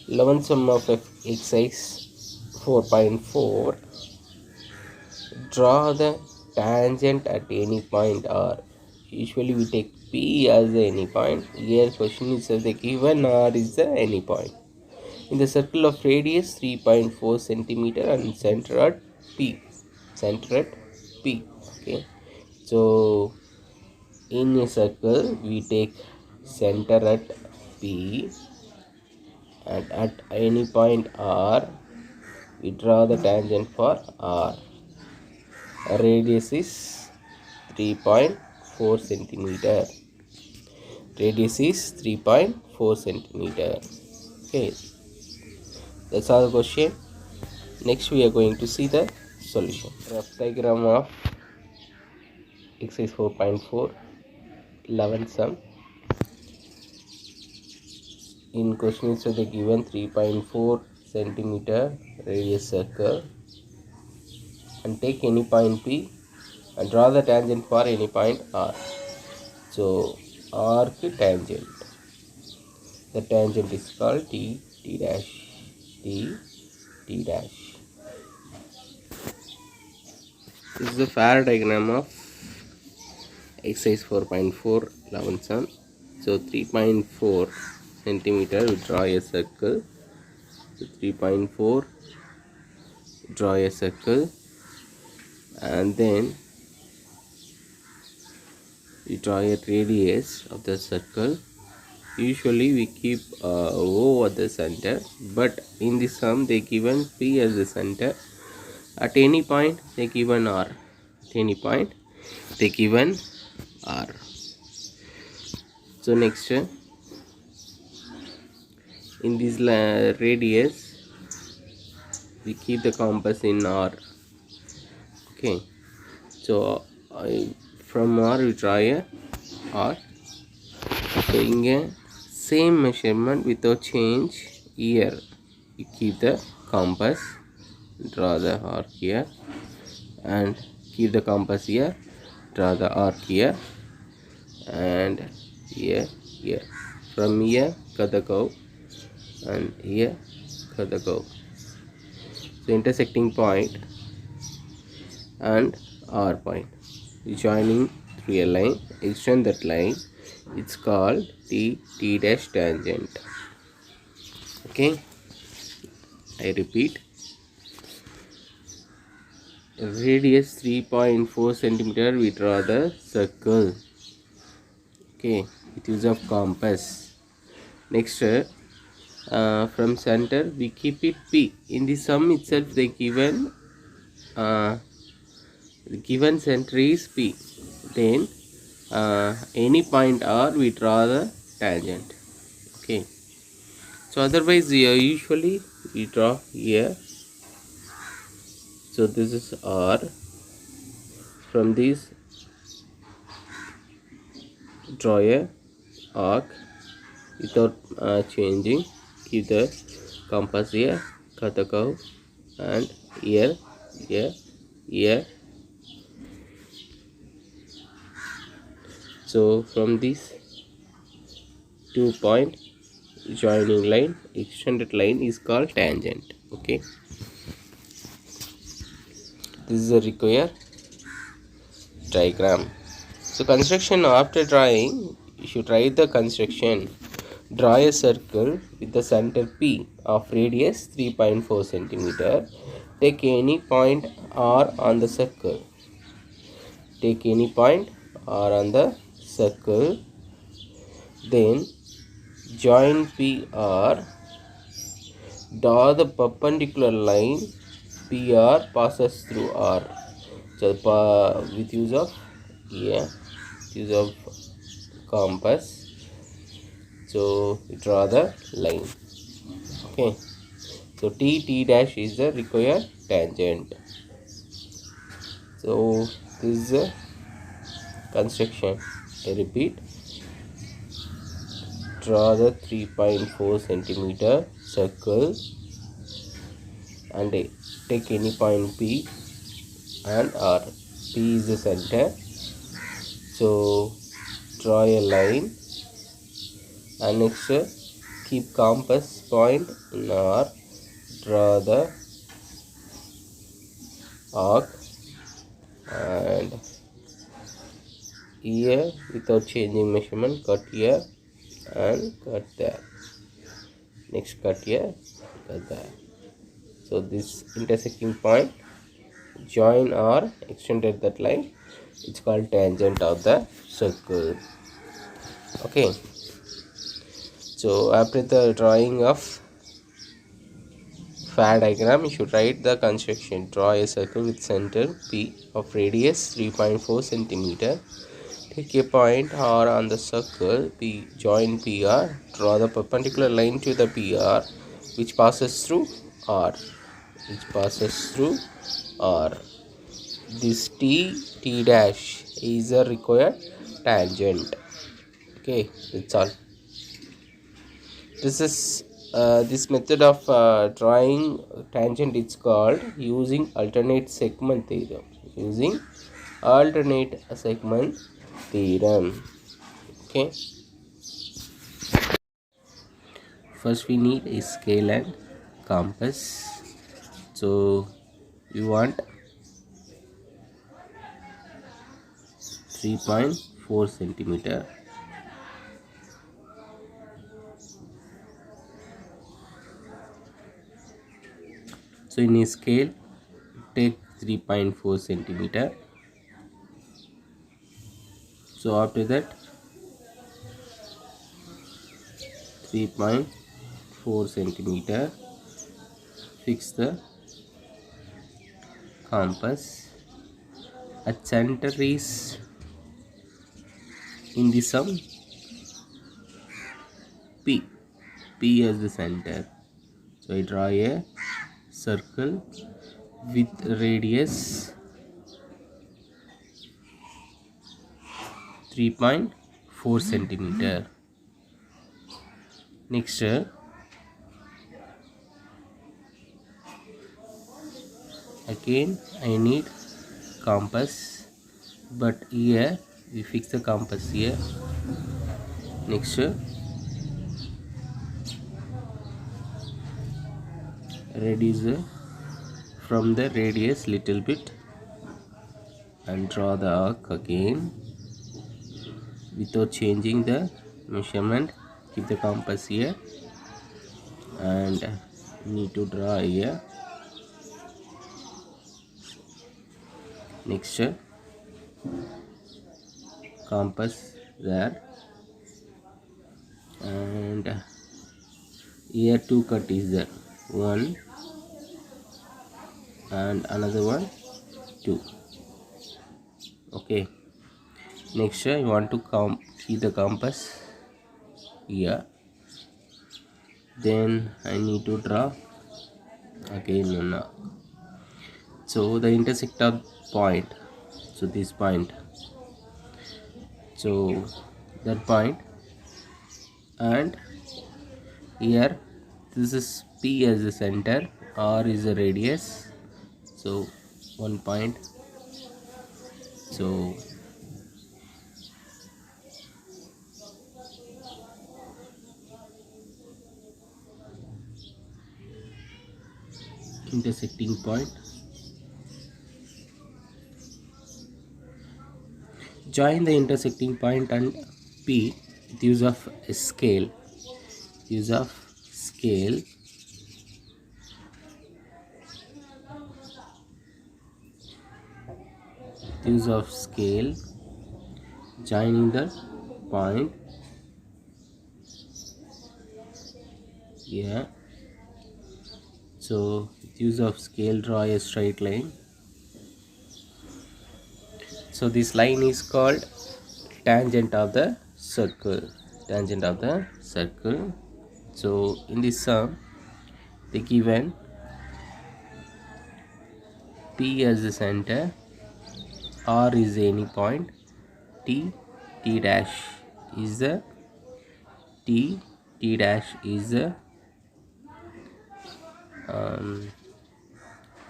11th sum of exercise 4.4. Draw the tangent at any point R. Usually we take P as the any point. Here question is the given R is the any point. In the circle of radius 3.4 centimeter and center at P. Center at P. Okay. So in a circle we take center at P, and at any point R we draw the tangent for R. Radius is 3.4 centimeter. Radius is 3.4 centimeter. Okay, that's all the question. Next we are going to see the solution. Rough diagram of exercise 4.4 11th sum. In question is the given 3.4 centimeter radius circle, and take any point P and draw the tangent for any point R. So arc tangent, the tangent is called T dash. This is the Fair diagram of exercise 4.4 11th sum. So 3.4 centimeter we draw a circle. So 3.4 draw a circle, and then we draw a radius of the circle. Usually we keep O at the center, but in this sum they given P as the center. At any point they given R. At any point they given R. So next, in this radius we keep the compass in R. Okay, so from R we draw a R. So in same measurement without change, here you keep the compass, draw the arc here, and keep the compass here, draw the arc here, and here. From here cut the curve, and here cut the curve. So intersecting point and R point joining through a line, extend that line. It's called T dash tangent. Okay, I repeat, radius 3.4 centimeter we draw the circle. Okay, with use of compass. Next, from center we keep it P. In the sum itself they given the given center is P. Then any point R we draw the tangent. Okay, so otherwise usually we draw here. So this is R. From this draw a arc without changing. Keep the compass here, cut the curve, and here. So from this 2-point joining line, extended line is called tangent. Okay, this is a required diagram. So construction, after drawing you should write the construction. Draw a circle with the center P of radius 3.4 centimeter. Take any point R on the circle. Take any point R on the circle. Then join PR. Draw the perpendicular line PR passes through R. So with use of compass. So draw the line. Okay, so T dash is the required tangent. So this is the construction. I repeat, draw the 3.4 centimeter circle and take any point P and R. P is the center. So draw a line, and next keep compass point in R, draw the arc, and here without changing measurement, cut here and cut there. Next cut here, cut there. So this intersecting point join or extended that line, it's called tangent of the circle. Okay, so after the drawing of FAD diagram, you should write the construction. Draw a circle with center P of radius 3.4 centimeter. Take a point R on the circle P, join PR. Draw the perpendicular line to the PR which passes through R. This T dash is a required tangent. Okay, that's all. This method of drawing tangent is called using alternate segment theorem. Okay, first we need a scale and compass. So we want 3.4 centimeter. So in a scale, take 3.4 centimeter. So after that, 3.4 centimeter, fix the compass. At center is in the sum P as the center. So I draw a circle with radius 3.4 centimeter. Next, again I need compass, but here we fix the compass here. Next, reduce from the radius little bit and draw the arc again without changing the measurement. Keep the compass here and need to draw here. Next, compass there, and here two cut is there, one and another one, two. Okay, next you want to keep the compass here, then I need to draw again one arc. So the intersector point, so this point, so that point, and here this is P as the center, R is the radius, so one point. So intersecting point, join the intersecting point and P with use of scale. Joining the point here. So with use of scale, draw a straight line. So this line is called tangent of the circle. So in this sum, they given P as the center, R is any point, T dash is the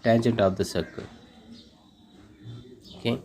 tangent of the circle. Okay.